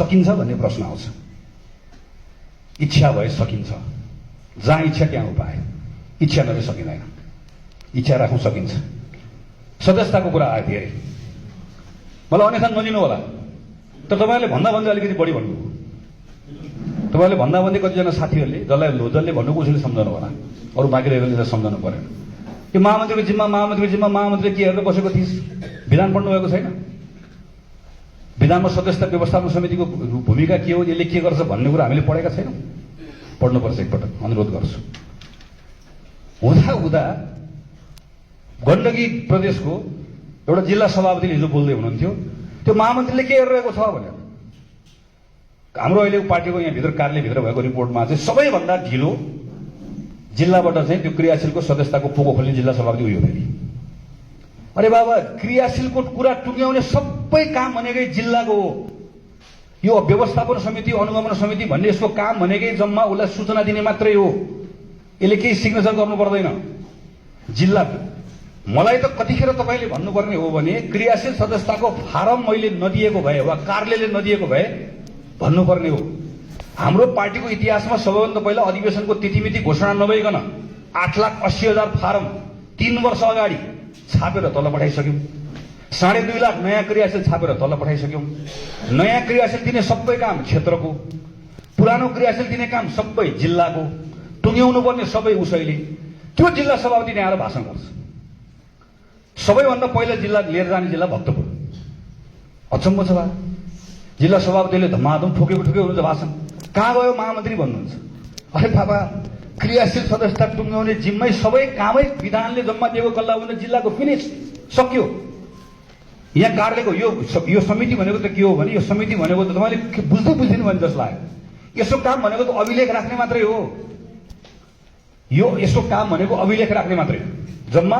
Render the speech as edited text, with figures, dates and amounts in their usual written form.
सकिन्छ भन्ने प्रश्न आउँछ। इच्छा भए सकिन्छ, जहाँ इच्छा त्यहाँ उपाय, इच्छा नभए सकिँदैन। इच्छा राख्नु सकिन्छ। सदस्यताको कुरा आयो धेरै, मलाई अन्यथा नलिनु होला, तर तपाईँहरूले भन्दा अलिकति बढी भन्नुभयो। तपाईँहरूले भन्दा कतिजना साथीहरूले जसले भन्नुको उसले सम्झाउनु होला, अरू बाँकी रहेकोले सम्झाउनु परेन। यो महामन्त्रीको जिम्मा महामन्त्रीले के हेरेर बसेको थिइस्? विधान पढ्नु भएको छैन? विधानमा सदस्यता व्यवस्थापन समितिको भूमिका के हो, यसले के गर्छ भन्ने कुरा हामीले पढेका छैनौँ। पढ्नुपर्छ, एकपटक अनुरोध गर्छु। हुँदा गण्डकी प्रदेशको एउटा जिल्ला सभापतिले हिजो बोल्दै हुनुहुन्थ्यो, त्यो महामन्त्रीले के गरिरहेको छ भनेर। हाम्रो अहिलेको पार्टीको यहाँभित्र कार्यालयभित्र भएको रिपोर्टमा चाहिँ सबैभन्दा ढिलो जिल्लाबाट चाहिँ त्यो क्रियाशीलको सदस्यताको पोको खोल्ने जिल्ला सभापति उयो फेरि। अरे बाबा, क्रियाशीलको कुरा टुङ्ग्याउने सबै काम भनेकै जिल्लाको हो। यो व्यवस्थापन समिति अनुगमन समिति भन्ने यसको काम भनेकै जम्मा उसलाई सूचना दिने मात्रै हो। यसले केही सिग्नेचर गर्नु पर्दैन। जिल्ला मलाई त कतिखेर तपाईँले भन्नुपर्ने हो भने क्रियाशील सदस्यताको फारम मैले नदिएको भए वा कार्यालयले नदिएको भए भन्नुपर्ने हो। हाम्रो पार्टीको इतिहासमा सबैभन्दा पहिला अधिवेशनको तिथिमिति घोषणा नभइकन 8,80,000 फारम 3 वर्ष अगाडि छापेर तल पठाइसक्यौं। 2.5 लाख नयाँ क्रियाशील छापेर तल पठाइसक्यौं। नयाँ क्रियाशील दिने सबै काम क्षेत्रको, पुरानो क्रियाशील दिने काम सबै जिल्लाको, टुङ्ग्याउनु पर्ने सबै उसैले। त्यो जिल्ला सभापति आएर भाषण गर्छ। सबैभन्दा पहिला जिल्ला लिएर जाने जिल्ला भक्तपुर। अचम्म छ बा, जिल्ला सभापतिले धमाधम ठोकेको हुनुहुन्छ भाषण। कहाँ गयो महामन्त्री भन्नुहुन्छ? अरे बाबा, क्रियाशील सदस्यता टुङ्ग्याउने जिम्मै सबै कामै विधानले जम्मा दिएको कल्ला हुने जिल्लाको फिनिस सक्यो। यहाँ कार्यालयको यो समिति भनेको त के हो भने, यो समिति भनेको त तपाईँले बुझ्दिनु भने जस्तो लाग्यो। यसो काम भनेको त अभिलेख राख्ने मात्रै हो। यो यसो काम भनेको अभिलेख राख्ने मात्रै, जम्मा